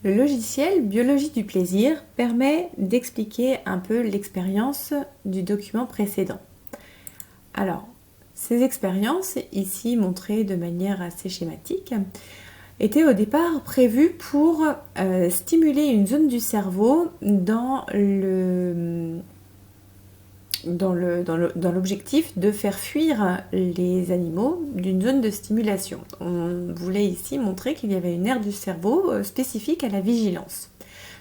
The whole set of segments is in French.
Le logiciel Biologie du plaisir permet d'expliquer un peu l'expérience du document précédent. Alors, ces expériences, ici montrées de manière assez schématique, étaient au départ prévues pour stimuler une zone du cerveau dans l'objectif de faire fuir les animaux d'une zone de stimulation. On voulait ici montrer qu'il y avait une aire du cerveau spécifique à la vigilance.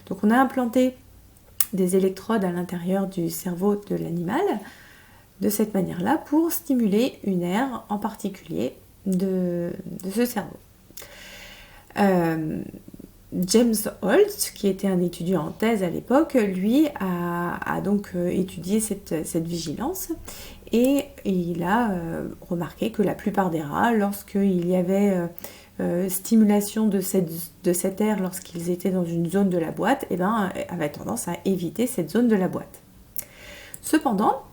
Donc on a implanté des électrodes à l'intérieur du cerveau de l'animal de cette manière-là pour stimuler une aire en particulier de ce cerveau. James Holt, qui était un étudiant en thèse à l'époque, lui a donc étudié cette vigilance et il a remarqué que la plupart des rats, lorsqu'il y avait stimulation de cette aire lorsqu'ils étaient dans une zone de la boîte, avaient tendance à éviter cette zone de la boîte. Cependant,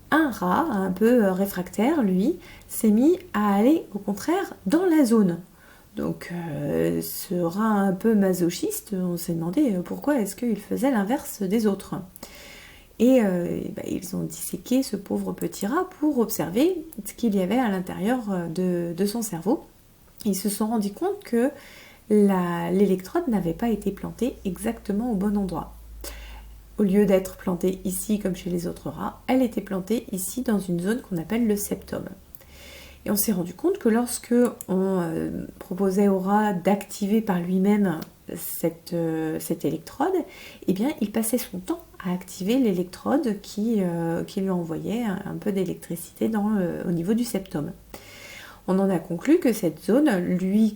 un rat un peu réfractaire, lui, s'est mis à aller au contraire dans la zone. Donc ce rat un peu masochiste, on s'est demandé pourquoi est-ce qu'il faisait l'inverse des autres. Et ils ont disséqué ce pauvre petit rat pour observer ce qu'il y avait à l'intérieur de son cerveau. Ils se sont rendus compte que l'électrode n'avait pas été plantée exactement au bon endroit. Au lieu d'être plantée ici comme chez les autres rats, elle était plantée ici dans une zone qu'on appelle le septum. Et on s'est rendu compte que lorsque on proposait au rat d'activer par lui-même cette électrode, eh bien, il passait son temps à activer l'électrode qui lui envoyait un peu d'électricité au niveau du septum. On en a conclu que cette zone lui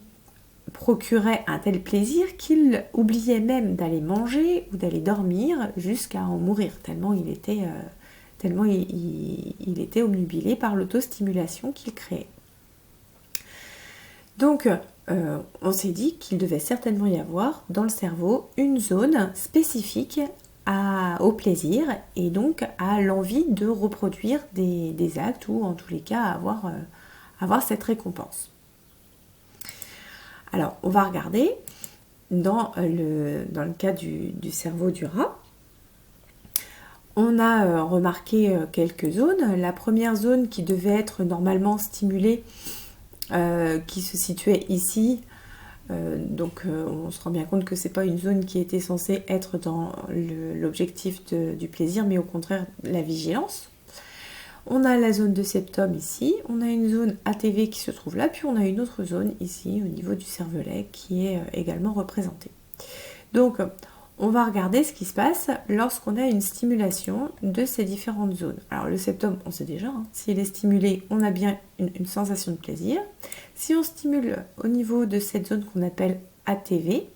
procurait un tel plaisir qu'il oubliait même d'aller manger ou d'aller dormir jusqu'à en mourir, tellement il était obnubilé par l'autostimulation qu'il créait. Donc, on s'est dit qu'il devait certainement y avoir dans le cerveau une zone spécifique au plaisir et donc à l'envie de reproduire des actes ou en tous les cas avoir cette récompense. Alors, on va regarder dans le cas du cerveau du rat. On a remarqué quelques zones. La première zone qui devait être normalement stimulée, qui se situait ici, on se rend bien compte que ce n'est pas une zone qui était censée être dans l'objectif du plaisir, mais au contraire la vigilance. On a la zone de septum ici, on a une zone ATV qui se trouve là, puis on a une autre zone ici au niveau du cervelet qui est également représentée. Donc, on va regarder ce qui se passe lorsqu'on a une stimulation de ces différentes zones. Alors le septum, on sait déjà, s'il est stimulé, on a bien une sensation de plaisir. Si on stimule au niveau de cette zone qu'on appelle ATV,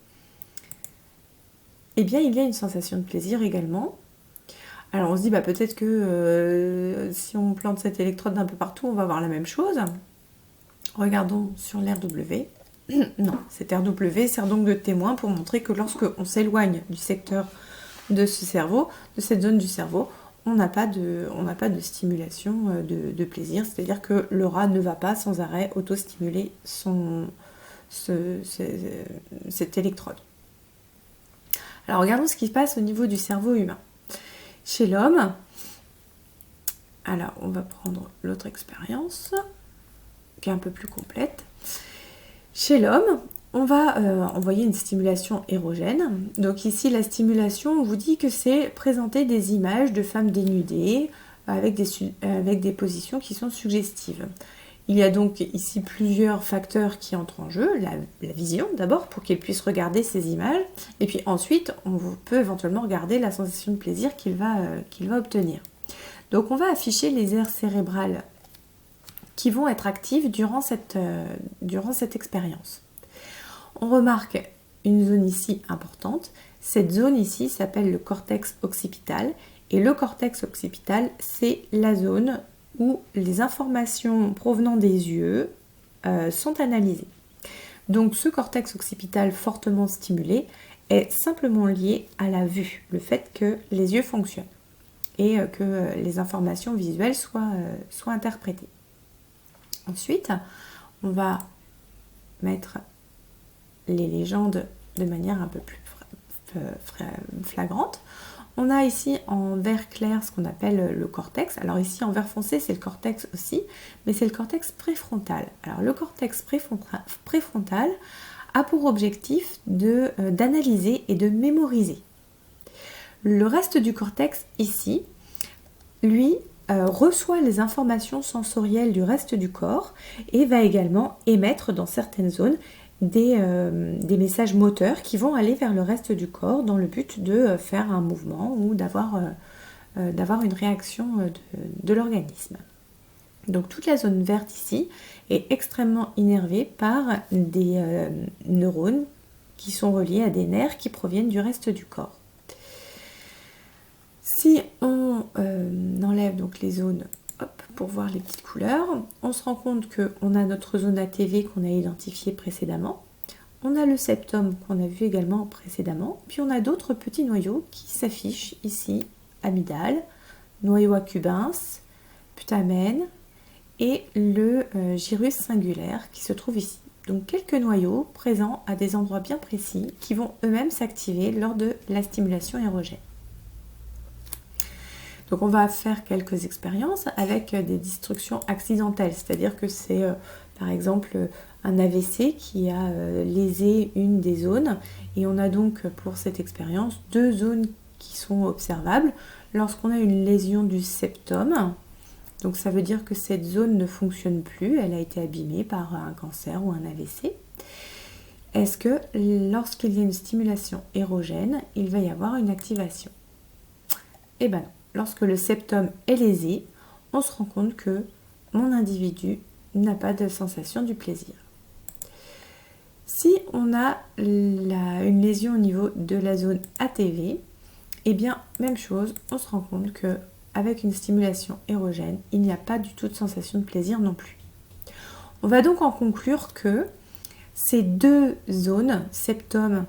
eh bien il y a une sensation de plaisir également. Alors on se dit peut-être que si on plante cette électrode un peu partout, on va avoir la même chose. Regardons sur l'RW. Non, cette RW sert donc de témoin pour montrer que lorsque on s'éloigne du secteur de ce cerveau, de cette zone du cerveau, on n'a pas de stimulation de plaisir, c'est-à-dire que le rat ne va pas sans arrêt auto-stimuler cette électrode. Alors regardons ce qui se passe au niveau du cerveau humain. Chez l'homme, alors on va prendre l'autre expérience qui est un peu plus complète. Chez l'homme, on va envoyer une stimulation érogène. Donc ici, la stimulation, on vous dit que c'est présenter des images de femmes dénudées avec des positions qui sont suggestives. Il y a donc ici plusieurs facteurs qui entrent en jeu. La vision d'abord, pour qu'il puisse regarder ces images. Et puis ensuite, on peut éventuellement regarder la sensation de plaisir qu'il va obtenir. Donc on va afficher les aires cérébrales qui vont être actives durant cette expérience. On remarque une zone ici importante. Cette zone ici s'appelle le cortex occipital. Et le cortex occipital, c'est la zone où les informations provenant des yeux sont analysées. Donc ce cortex occipital fortement stimulé est simplement lié à la vue, le fait que les yeux fonctionnent et que les informations visuelles soient interprétées. Ensuite, on va mettre les légendes de manière un peu plus flagrante. On a ici en vert clair ce qu'on appelle le cortex. Alors ici en vert foncé c'est le cortex aussi, mais c'est le cortex préfrontal. Alors le cortex préfrontal a pour objectif d'analyser et de mémoriser. Le reste du cortex ici, lui, reçoit les informations sensorielles du reste du corps et va également émettre dans certaines zones des messages moteurs qui vont aller vers le reste du corps dans le but de faire un mouvement ou d'avoir une réaction de l'organisme. Donc toute la zone verte ici est extrêmement innervée par des neurones qui sont reliés à des nerfs qui proviennent du reste du corps. Si on enlève donc les zones pour voir les petites couleurs, on se rend compte qu'on a notre zone ATV qu'on a identifiée précédemment, on a le septum qu'on a vu également précédemment, puis on a d'autres petits noyaux qui s'affichent ici, amygdale, noyau accumbens, putamen et le gyrus singulaire qui se trouve ici. Donc quelques noyaux présents à des endroits bien précis qui vont eux-mêmes s'activer lors de la stimulation érogène. Donc on va faire quelques expériences avec des destructions accidentelles, c'est-à-dire que c'est par exemple un AVC qui a lésé une des zones et on a donc pour cette expérience deux zones qui sont observables. Lorsqu'on a une lésion du septum, donc ça veut dire que cette zone ne fonctionne plus, elle a été abîmée par un cancer ou un AVC. Est-ce que lorsqu'il y a une stimulation érogène, il va y avoir une activation? Eh bien non. Lorsque le septum est lésé, on se rend compte que mon individu n'a pas de sensation du plaisir. Si on a une lésion au niveau de la zone ATV, eh bien, même chose, on se rend compte qu'avec une stimulation érogène, il n'y a pas du tout de sensation de plaisir non plus. On va donc en conclure que ces deux zones, septum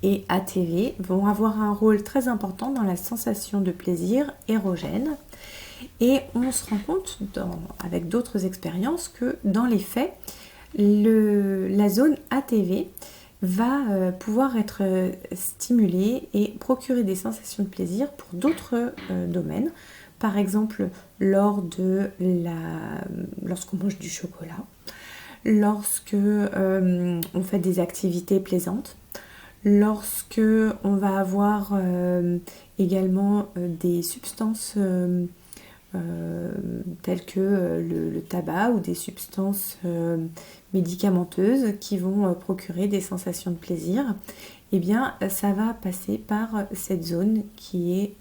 et ATV, vont avoir un rôle très important dans la sensation de plaisir érogène. Et on se rend compte, avec d'autres expériences, que dans les faits, la zone ATV va pouvoir être stimulée et procurer des sensations de plaisir pour d'autres domaines. Par exemple, lorsqu'on mange du chocolat, lorsque on fait des activités plaisantes, lorsque on va avoir également des substances telles que le tabac ou des substances médicamenteuses qui vont procurer des sensations de plaisir, eh bien ça va passer par cette zone qui est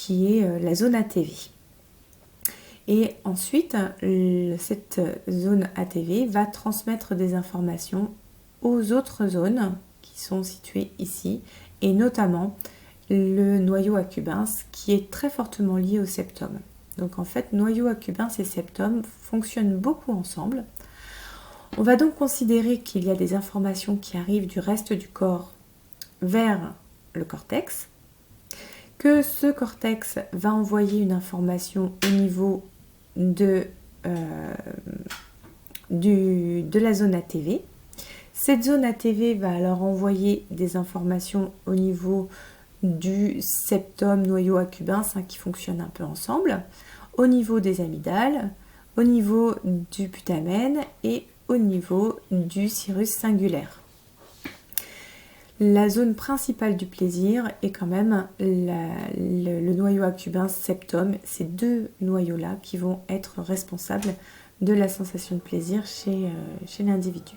la zone ATV. Et ensuite, cette zone ATV va transmettre des informations aux autres zones qui sont situées ici, et notamment le noyau accumbens qui est très fortement lié au septum. Donc en fait, noyau accumbens et septum fonctionnent beaucoup ensemble. On va donc considérer qu'il y a des informations qui arrivent du reste du corps vers le cortex, que ce cortex va envoyer une information au niveau de la zone ATV. Cette zone ATV va alors envoyer des informations au niveau du septum, noyau accumbens qui fonctionnent un peu ensemble, au niveau des amygdales, au niveau du putamen et au niveau du gyrus singulaire. La zone principale du plaisir est quand même le noyau accumbens septum, ces deux noyaux-là qui vont être responsables de la sensation de plaisir chez l'individu.